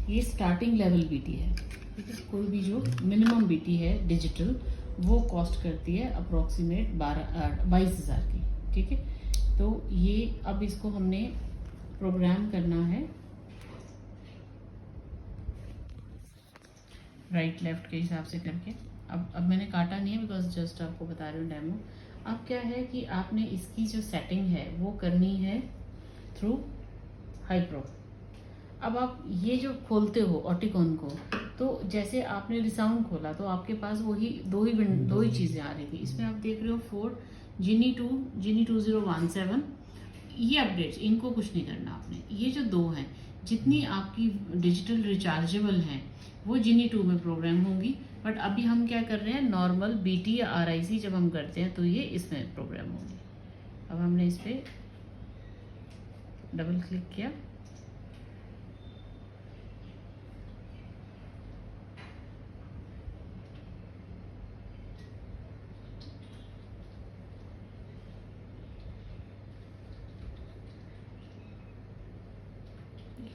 ये starting level BT है, ठीक है। कोई भी जो मिनिमम बीटी है डिजिटल, वो कॉस्ट करती है अप्रोक्सीमेट 22,000 की, ठीक है। तो ये अब इसको हमने प्रोग्राम करना है राइट लेफ्ट के हिसाब से करके। अब मैंने काटा नहीं है बिकॉज जस्ट आपको बता रही हूँ डेमो। अब क्या है कि आपने इसकी जो सेटिंग है वो करनी है थ्रू हाइप्रो। अब आप ये जो खोलते हो ऑटिकॉन को, तो जैसे आपने रिसाउंड खोला तो आपके पास वही दो ही चीज़ें आ रही थी। इसमें आप देख रहे हो 4 जीनी 2017, ये अपडेट्स, इनको कुछ नहीं करना आपने। ये जो दो हैं, जितनी आपकी डिजिटल रिचार्जेबल हैं वो जीनी 2 में प्रोग्राम होंगी। बट अभी हम क्या कर रहे हैं, नॉर्मल बीटी या आरआईसी जब हम करते हैं तो ये इसमें प्रोग्राम होंगी। अब हमने इस पर डबल क्लिक किया,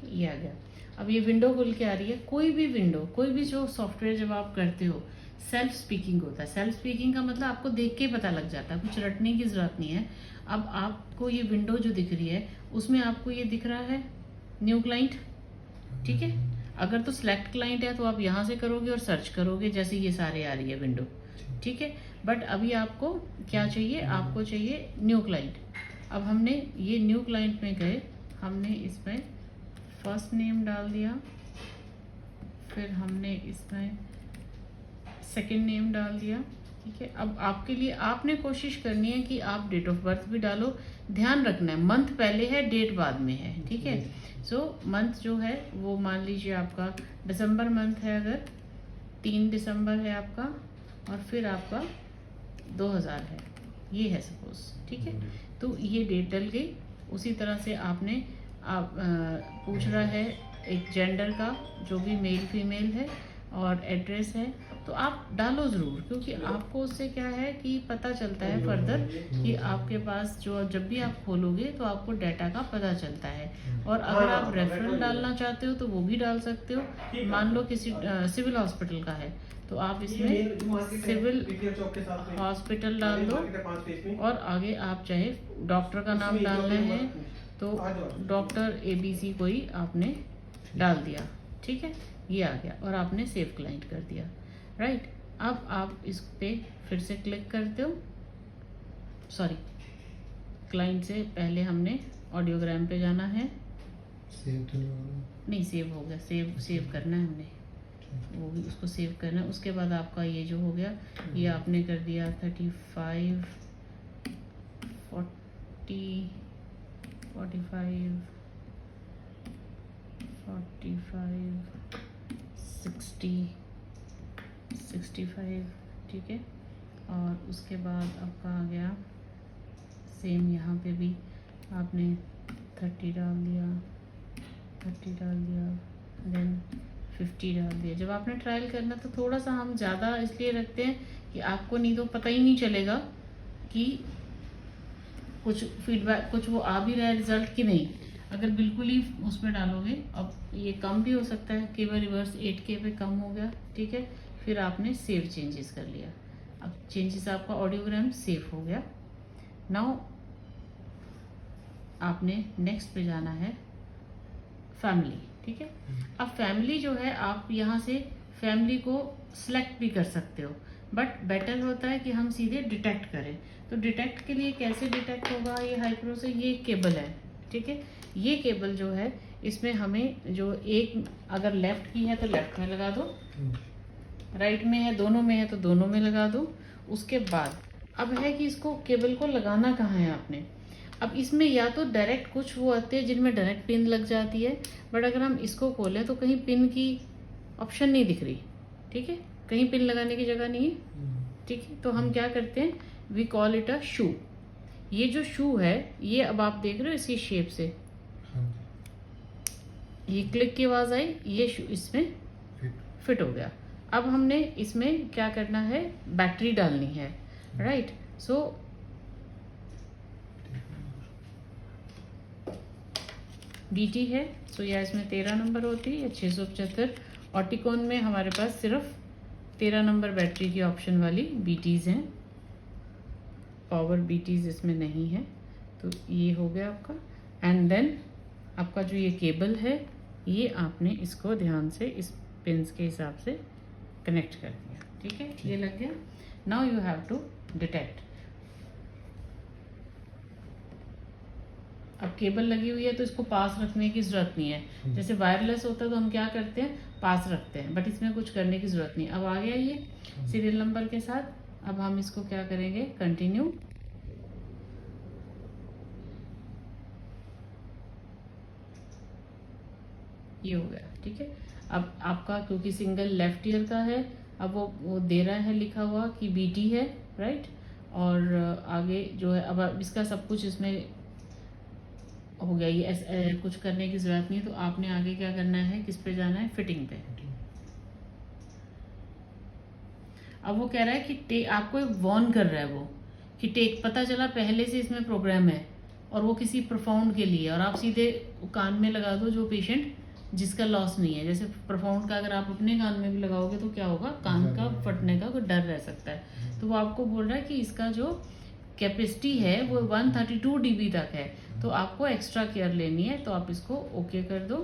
ये आ गया। अब ये विंडो खुल के आ रही है। कोई भी विंडो, कोई भी जो सॉफ्टवेयर जब आप करते हो सेल्फ स्पीकिंग होता है। सेल्फ स्पीकिंग का मतलब आपको देख के पता लग जाता है, कुछ रटने की जरूरत नहीं है। अब आपको ये विंडो जो दिख रही है उसमें आपको ये दिख रहा है न्यू क्लाइंट, ठीक है। अगर तो सिलेक्ट क्लाइंट है तो आप यहाँ से करोगे और सर्च करोगे, जैसे ये सारे आ रही है विंडो, ठीक है। बट अभी आपको क्या चाहिए, आपको चाहिए न्यू क्लाइंट। अब हमने ये न्यू क्लाइंट में गए, हमने इसमें फर्स्ट नेम डाल दिया, फिर हमने इसमें सेकंड नेम डाल दिया, ठीक है। अब आपके लिए आपने कोशिश करनी है कि आप डेट ऑफ बर्थ भी डालो। ध्यान रखना है मंथ पहले है, डेट बाद में है, ठीक है। सो मंथ जो है वो मान लीजिए आपका दिसंबर मंथ है, अगर 3 दिसंबर है आपका, और फिर आपका 2000 है, ये है सपोज, ठीक है। तो ये डेट डल गई। उसी तरह से आपने पूछ रहा है एक जेंडर का, जो भी मेल फीमेल है, और एड्रेस है, तो आप डालो ज़रूर, क्योंकि आपको उससे क्या है कि पता चलता है फर्दर कि आपके पास जो जब भी आप खोलोगे तो आपको डाटा का पता चलता है। और अगर आप रेफरल डालना चाहते हो तो वो भी डाल सकते हो। मान लो किसी सिविल हॉस्पिटल का है तो आप इसमें सिविल हॉस्पिटल डाल दो, और आगे आप चाहे डॉक्टर का नाम डालना है तो डॉक्टर ABC कोई आपने डाल दिया, ठीक है। ये आ गया और आपने सेव क्लाइंट कर दिया, राइट। अब आप इस पे फिर से क्लिक करते हो, सॉरी, क्लाइंट से पहले हमने ऑडियोग्राम पे जाना है। सेव तो नहीं, सेव हो गया, सेव करना है हमने, वो भी उसको सेव करना है। उसके बाद आपका ये जो हो गया, ये आपने कर दिया 35 40 45 45 60 65, ठीक है। और उसके बाद आपका आ गया सेम, यहाँ पे भी आपने 30 डाल दिया, 30 डाल दिया, देन 50 डाल दिया। जब आपने ट्रायल करना तो थोड़ा सा हम ज़्यादा इसलिए रखते हैं कि आपको नहीं तो पता ही नहीं चलेगा कि कुछ फीडबैक, कुछ वो आ भी रहा है रिजल्ट कि नहीं। अगर बिल्कुल ही उसमें डालोगे, अब ये कम भी हो सकता है, केवल रिवर्स 8K पे कम हो गया, ठीक है। फिर आपने सेव चेंजेस कर लिया। अब चेंजेस आपका ऑडियोग्राम सेव हो गया। नाउ आपने नेक्स्ट पे जाना है फैमिली, ठीक है। अब फैमिली जो है आप यहाँ से फैमिली को सिलेक्ट भी कर सकते हो, बट बेटर होता है कि हम सीधे डिटेक्ट करें। तो डिटेक्ट के लिए कैसे डिटेक्ट होगा, ये हाइप्रो से ये केबल है, ठीक है। ये केबल जो है इसमें हमें जो एक अगर लेफ्ट की है तो लेफ्ट में लगा दो, राइट में है, दोनों में है तो दोनों में लगा दो। उसके बाद अब है कि इसको केबल को लगाना कहाँ है आपने। अब इसमें या तो डायरेक्ट कुछ वो आते हैं जिनमें डायरेक्ट पिन लग जाती है, बट अगर हम इसको खोलें तो कहीं पिन की ऑप्शन नहीं दिख रही, ठीक है। कहीं पिन लगाने की जगह नहीं है, ठीक है। तो हम क्या करते हैं, वी कॉल इट अ शू। ये जो शू है, ये अब आप देख रहे हो इसी शेप से, ये क्लिक की आवाज आई, ये शू इसमें फिट हो गया। अब हमने इसमें क्या करना है, बैटरी डालनी है, राइट। सो BT है, तो या इसमें 13 नंबर होती है या 675। ऑटिकॉन में हमारे पास सिर्फ 13 नंबर बैटरी की ऑप्शन वाली BTs हैं, पावर BTs इसमें नहीं है। तो ये हो गया आपका। एंड देन आपका जो ये केबल है, ये आपने इसको ध्यान से इस पिंस के हिसाब से कनेक्ट कर दिया, ठीक है, ये लग गया। Now you have to detect. अब केबल लगी हुई है तो इसको पास रखने की जरूरत नहीं है। जैसे वायरलेस होता है तो हम क्या करते हैं, पास रखते हैं, बट इसमें कुछ करने की जरूरत नहीं। अब आ गया ये सीरियल नंबर के साथ। अब हम इसको क्या करेंगे, कंटिन्यू। ये हो गया, ठीक है। अब आपका क्योंकि सिंगल लेफ्ट ईयर का है, अब वो दे रहा है लिखा हुआ कि BT है, राइट। और आगे जो है अब इसका सब कुछ इसमें हो गया। ये कुछ करने की जरूरत नहीं है। तो आपने आगे क्या करना है, किस पे जाना है, फिटिंग पे। अब वो कह रहा है कि आपको एक वार्न कर रहा है वो कि टेक, पता चला पहले से इसमें प्रोग्राम है और वो किसी प्रोफाउंड के लिए, और आप सीधे कान में लगा दो जो पेशेंट जिसका लॉस नहीं है। जैसे प्रोफाउंड का अगर आप अपने कान में भी लगाओगे तो क्या होगा, कान का फटने का कोई डर रह सकता है। तो वो आपको बोल रहा है कि इसका जो कैपेसिटी है वो 132 dB तक है, तो आपको एक्स्ट्रा केयर लेनी है। तो आप इसको ओके कर दो।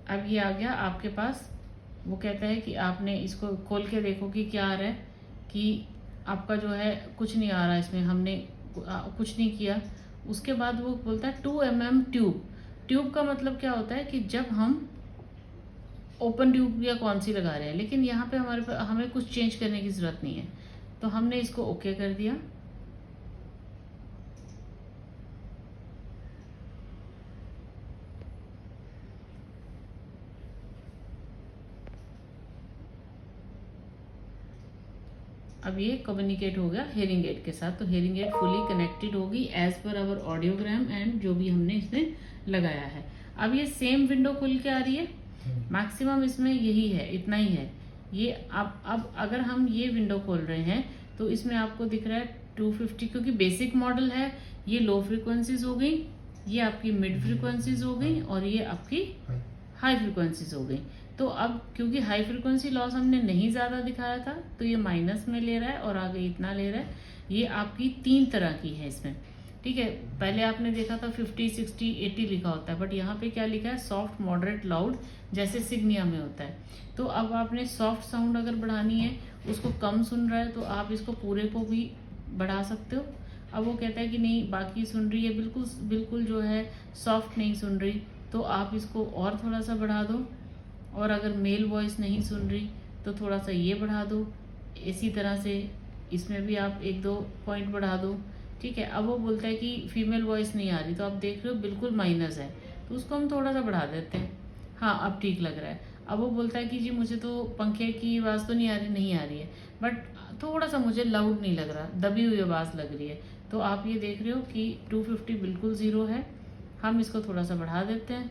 अब ये आ गया आपके पास। वो कहता है कि आपने इसको खोल के देखो कि क्या आ रहा है, कि आपका जो है कुछ नहीं आ रहा, इसमें हमने कुछ नहीं किया। उसके बाद वो बोलता है 2 mm ट्यूब। ट्यूब का मतलब क्या होता है कि जब हम ओपन ट्यूब या कौन सी लगा रहे हैं, लेकिन यहाँ पे हमें कुछ चेंज करने की जरूरत नहीं है। तो हमने इसको ओके कर दिया। अब ये कम्युनिकेट हो गया हेयरिंग एड के साथ। तो हेयरिंग एड फुली कनेक्टेड होगी as per our audiogram and जो भी हमने इसमें लगाया है। अब ये सेम विंडो खुल के आ रही है। मैक्सिमम इसमें यही है, इतना ही है ये। अब अगर हम ये विंडो खोल रहे हैं तो इसमें आपको दिख रहा है 250, क्योंकि बेसिक मॉडल है। ये लो फ्रिक्वेंसीज हो गई, ये आपकी मिड फ्रिक्वेंसीज हो गई, और ये आपकी हाई फ्रिक्वेंसीज हो गई। तो अब क्योंकि हाई फ्रिक्वेंसी लॉस हमने नहीं ज़्यादा दिखाया था तो ये माइनस में ले रहा है और आगे इतना ले रहा है। ये आपकी 3 तरह की है इसमें, ठीक है। पहले आपने देखा था 50, 60, 80 लिखा होता है, बट यहाँ पे क्या लिखा है, सॉफ्ट, मॉडरेट, लाउड, जैसे सिग्निया में होता है। तो अब आपने सॉफ्ट साउंड अगर बढ़ानी है, उसको कम सुन रहा है तो आप इसको पूरे को भी बढ़ा सकते हो। अब वो कहता है कि नहीं बाकी सुन रही है, बिल्कुल बिल्कुल जो है सॉफ्ट नहीं सुन रही, तो आप इसको और थोड़ा सा बढ़ा दो। और अगर मेल वॉइस नहीं सुन रही तो थोड़ा सा ये बढ़ा दो। इसी तरह से इसमें भी आप 1-2 पॉइंट बढ़ा दो, ठीक है। अब वो बोलता है कि फीमेल वॉइस नहीं आ रही, तो आप देख रहे हो बिल्कुल माइनस है, तो उसको हम थोड़ा सा बढ़ा देते हैं। हाँ अब ठीक लग रहा है। अब वो बोलता है कि जी मुझे तो पंखे की आवाज़ तो नहीं आ रही है, बट थोड़ा सा मुझे लाउड नहीं लग रहा, दबी हुई आवाज़ लग रही है। तो आप ये देख रहे हो कि 250 बिल्कुल ज़ीरो है। हम इसको थोड़ा सा बढ़ा देते हैं।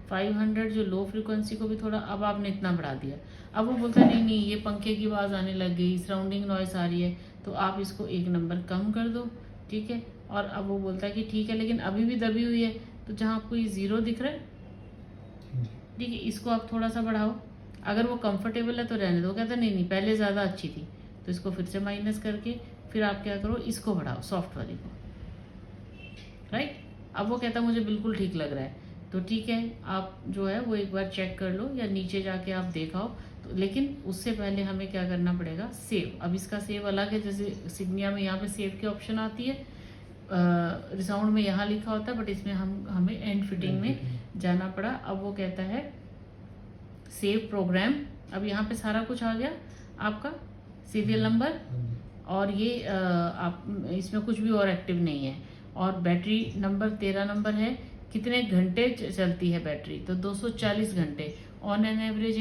500 जो लो फ्रिक्वेंसी को भी थोड़ा, अब आपने इतना बढ़ा दिया। अब वो बोलता है नहीं ये पंखे की आवाज़ आने लग गई, सराउंडिंग नॉइस आ रही है, तो आप इसको 1 नंबर कम कर दो, ठीक है। और अब वो बोलता है कि ठीक है लेकिन अभी भी दबी हुई है, तो जहाँ आपको ये 0 दिख रहा है, ठीक है, इसको आप थोड़ा सा बढ़ाओ। अगर वो कंफर्टेबल है तो रहने दो। कहता नहीं नहीं पहले ज़्यादा अच्छी थी, तो इसको फिर से माइनस करके फिर आप क्या करो, इसको बढ़ाओ, सॉफ्ट वाली को, राइट। अब वो कहता मुझे बिल्कुल ठीक लग रहा है, तो ठीक है आप जो है वो एक बार चेक कर लो या नीचे जाके आप देखाओ। तो लेकिन उससे पहले हमें क्या करना पड़ेगा, सेव। अब इसका सेव अलग है, जैसे सिग्निया में यहाँ पे सेव की ऑप्शन आती है, रिसाउंड में यहाँ लिखा होता है, बट इसमें हमें एंड फिटिंग में जाना पड़ा। अब वो कहता है सेव प्रोग्राम। अब यहाँ पे सारा कुछ आ गया आपका, सीरियल नंबर, और ये आप इसमें कुछ भी और एक्टिव नहीं है। और बैटरी नंबर 13 नंबर है। कितने घंटे चलती है बैटरी, तो 240 घंटे ऑन एन एवरेज।